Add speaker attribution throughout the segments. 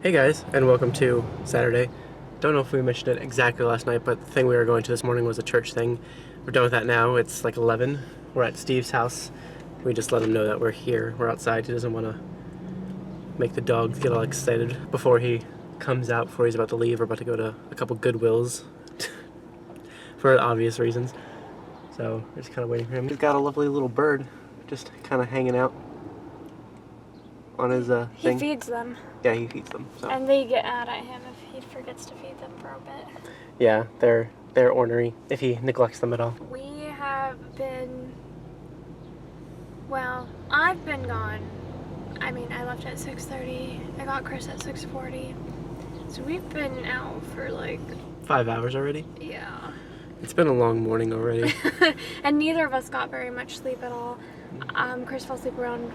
Speaker 1: Hey guys, and welcome to Saturday. Don't know if we mentioned it exactly last night, but the thing we were going to this morning was a church thing. We're done with that now. It's like 11. We're at Steve's house. We just let him know that we're here. We're outside. He doesn't want to make the dogs get all excited before he comes out, before he's about to leave. We're about to go to a couple Goodwills for obvious reasons. So we're just kind of waiting for him. He's got a lovely little bird just kind of hanging out on his thing.
Speaker 2: He feeds them.
Speaker 1: Yeah, he feeds them. So.
Speaker 2: And they get mad at him if he forgets to feed them for a bit.
Speaker 1: Yeah, they're ornery if he neglects them at all.
Speaker 2: We have been, well, I've been gone. I mean, I left at 6:30. I got Chris at 6:40. So we've been out for like
Speaker 1: 5 hours already?
Speaker 2: Yeah.
Speaker 1: It's been a long morning already.
Speaker 2: And neither of us got very much sleep at all. Chris fell asleep around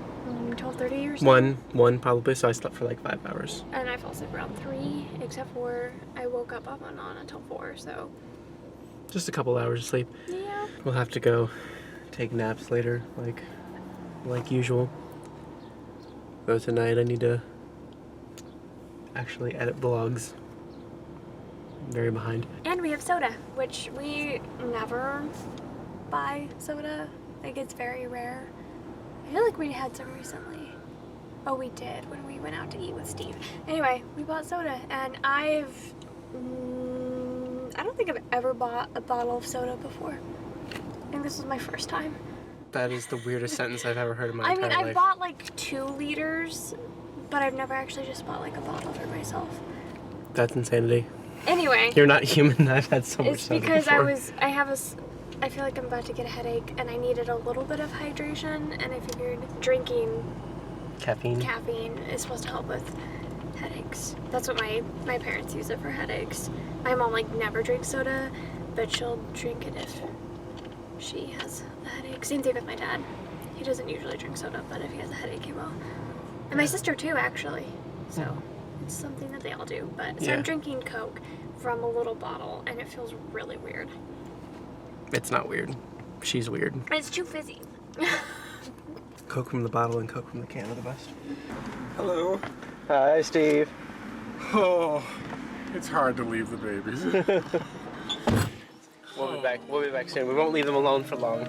Speaker 2: 12:30 or something.
Speaker 1: One probably, so I slept for like 5 hours.
Speaker 2: And I fell asleep around 3, except for I woke up off and on until 4, so.
Speaker 1: Just a couple hours of sleep.
Speaker 2: Yeah.
Speaker 1: We'll have to go take naps later, like usual. Though tonight I need to actually edit vlogs. I'm very behind.
Speaker 2: And we have soda, which we never buy soda. Like, it's very rare. I feel like we had some recently. Oh, we did when we went out to eat with Steve. Anyway, we bought soda, and I don't think I've ever bought a bottle of soda before. I think this was my first time.
Speaker 1: That is the weirdest sentence I've ever heard in my entire life.
Speaker 2: I bought like 2 liters, but I've never actually just bought like a bottle for myself.
Speaker 1: That's insanity.
Speaker 2: Anyway.
Speaker 1: You're not human. I've had so much
Speaker 2: It's
Speaker 1: soda
Speaker 2: because
Speaker 1: before.
Speaker 2: I feel like I'm about to get a headache, and I needed a little bit of hydration, and I figured drinking
Speaker 1: Caffeine
Speaker 2: is supposed to help with headaches. That's what my parents use it for headaches. My mom like never drinks soda, but she'll drink it if she has a headache. Same thing with my dad. He doesn't usually drink soda, but if he has a headache, he will. And my sister too, actually. So it's something that they all do. But so I'm drinking Coke from a little bottle, and it feels really weird.
Speaker 1: It's not weird. She's weird.
Speaker 2: It's too fizzy.
Speaker 1: Coke from the bottle and Coke from the can are the best.
Speaker 3: Hello.
Speaker 1: Hi, Steve.
Speaker 3: Oh, it's hard to leave the babies.
Speaker 1: We'll be back. We'll be back soon. We won't leave them alone for long.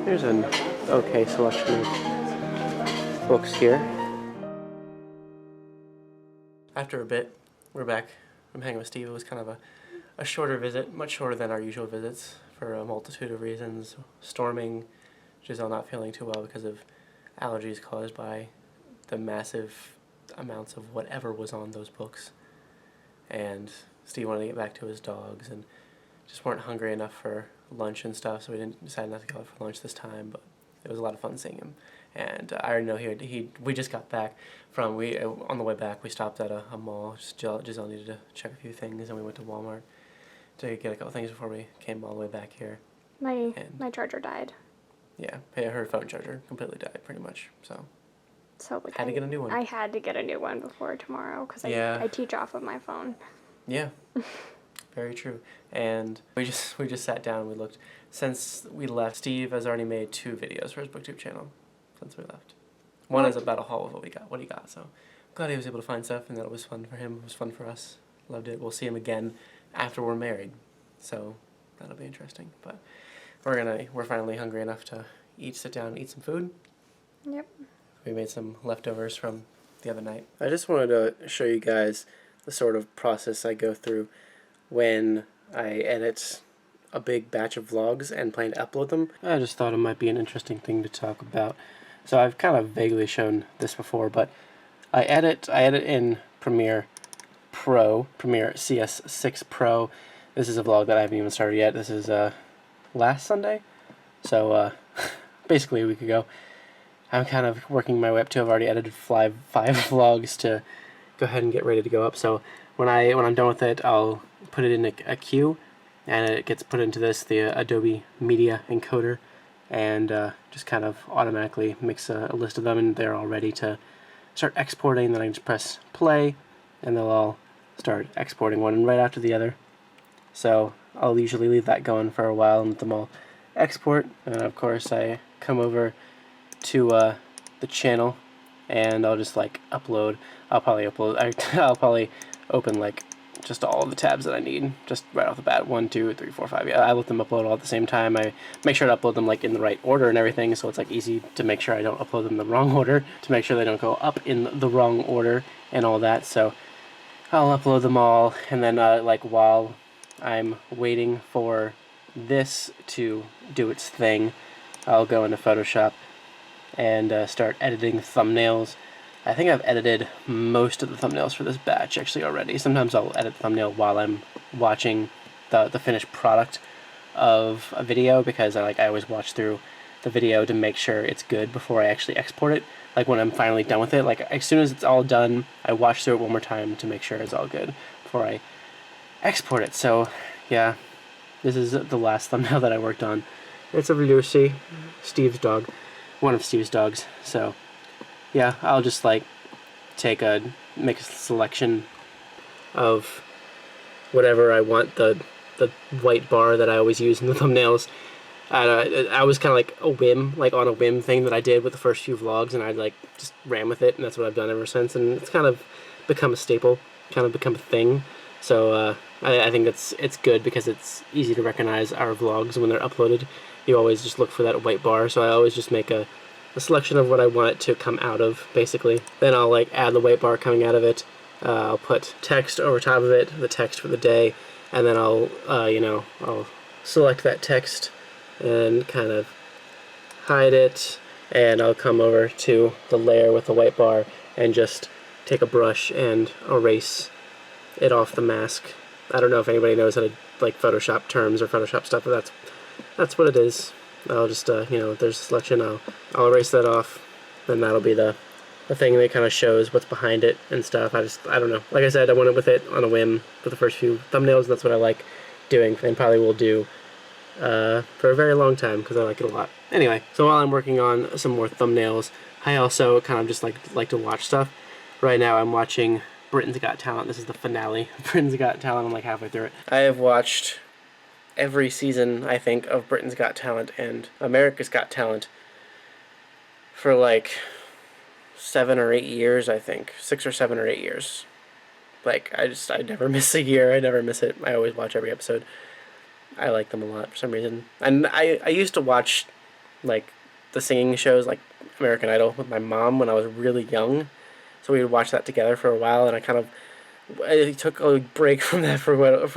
Speaker 1: There's an okay selection of books here. After a bit, we're back from hanging with Steve. It was kind of a shorter visit, much shorter than our usual visits for a multitude of reasons. Storming, Giselle not feeling too well because of allergies caused by the massive amounts of whatever was on those books. And Steve wanted to get back to his dogs and just weren't hungry enough for lunch and stuff, so we decided not to go out for lunch this time, but it was a lot of fun seeing him. And I already know we just got back from, on the way back, we stopped at a mall. Giselle needed to check a few things, and we went to Walmart to get a couple things before we came all the way back here.
Speaker 2: My charger died.
Speaker 1: Yeah, her phone charger completely died, pretty much, so
Speaker 2: like,
Speaker 1: had to get a new one.
Speaker 2: I had to get a new one before tomorrow, because I teach off of my phone.
Speaker 1: Yeah. Very true. And we just sat down and we looked. Since we left, Steve has already made 2 videos for his BookTube channel since we left. One is about a haul of what he got. So glad he was able to find stuff, and that it was fun for him. It was fun for us. Loved it. We'll see him again after we're married. So that'll be interesting. But we're finally hungry enough to sit down and eat some food.
Speaker 2: Yep.
Speaker 1: We made some leftovers from the other night. I just wanted to show you guys the sort of process I go through when I edit a big batch of vlogs and plan to upload them. I just thought it might be an interesting thing to talk about. So I've kind of vaguely shown this before, but I edit in Premiere CS6 Pro. This is a vlog that I haven't even started yet. This is last Sunday, so basically a week ago. I'm kind of working my way up to. I've already edited 5 vlogs to go ahead and get ready to go up. So when I'm done with it, I'll put it in a queue, and it gets put into the Adobe Media Encoder, and just kind of automatically makes a list of them, and they're all ready to start exporting. Then I can just press play, and they'll all start exporting one right after the other. So I'll usually leave that going for a while and let them all export. And of course I come over to the channel, and I'll just like upload. I'll probably open like just all the tabs that I need just right off the bat. 1, 2, 3, 4, 5. Yeah, I let them upload all at the same time. I make sure to upload them like in the right order and everything, so it's like easy to make sure I don't upload them in the wrong order, to make sure they don't go up in the wrong order and all that. So I'll upload them all, and then like while I'm waiting for this to do its thing, I'll go into Photoshop and start editing thumbnails. I think I've edited most of the thumbnails for this batch actually already. Sometimes I'll edit the thumbnail while I'm watching the finished product of a video, because I always watch through the video to make sure it's good before I actually export it. Like when I'm finally done with it, like as soon as it's all done, I watch through it one more time to make sure it's all good before I export it. So yeah, this is the last thumbnail that I worked on. It's of Lucy, Steve's dog, one of Steve's dogs. So yeah, I'll just like make a selection of whatever I want, the white bar that I always use in the thumbnails. I was kind of like on a whim thing that I did with the first few vlogs, and I like just ran with it, and that's what I've done ever since, and it's kind of become a staple, kind of become a thing. So I think it's good because it's easy to recognize our vlogs when they're uploaded. You always just look for that white bar, so I always just make a selection of what I want it to come out of, basically. Then I'll like add the white bar coming out of it. I'll put text over top of it, the text for the day, and then I'll select that text and kind of hide it, and I'll come over to the layer with the white bar and just take a brush and erase it off the mask. I don't know if anybody knows how to like Photoshop terms or Photoshop stuff, but that's what it is. I'll just there's a selection, I'll erase that off, then that'll be the thing that kind of shows what's behind it and stuff. I don't know. Like I said, I went with it on a whim for the first few thumbnails, and that's what I like doing, and probably will do for a very long time because I like it a lot. Anyway, so while I'm working on some more thumbnails, I also kind of just like to watch stuff. Right now I'm watching Britain's Got Talent. This is the finale of Britain's Got Talent. I'm like halfway through it. I have watched every season, I think, of Britain's Got Talent and America's Got Talent for like 7 or 8 years, I think. 6 or 7 or 8 years. Like, I never miss a year. I never miss it. I always watch every episode. I like them a lot for some reason. And I used to watch, like, the singing shows, like American Idol, with my mom when I was really young. So we would watch that together for a while, and I took a break from that for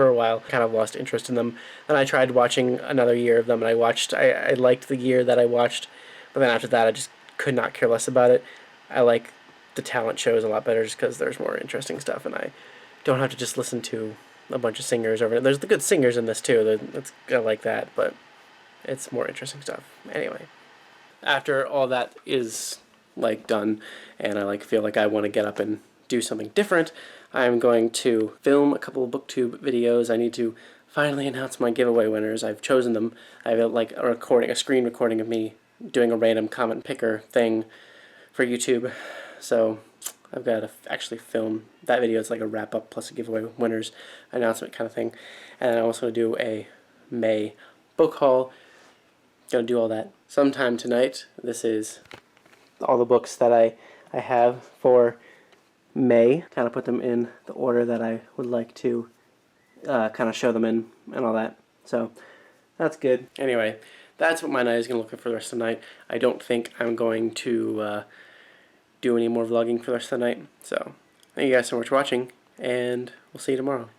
Speaker 1: a while. Kind of lost interest in them. Then I tried watching another year of them, and I liked the year that I watched, but then after that I just could not care less about it. I like the talent shows a lot better just because there's more interesting stuff, and I don't have to just listen to a bunch of singers over it. There's the good singers in this too. I like that, but it's more interesting stuff. Anyway, after all that is like done, and I like feel like I want to get up and do something different, I'm going to film a couple of booktube videos. I need to finally announce my giveaway winners. I've chosen them. I have a screen recording of me doing a random comment picker thing for YouTube. So I've got to actually film that video. It's like a wrap up plus a giveaway winners announcement kind of thing. And I'm also going to do a May book haul. Going to do all that sometime tonight. This is all the books that I have for May. Kind of put them in the order that I would like to kind of show them in and all that. So that's good. Anyway, that's what my night is going to look like for the rest of the night. I don't think I'm going to do any more vlogging for the rest of the night. So thank you guys so much for watching, and we'll see you tomorrow.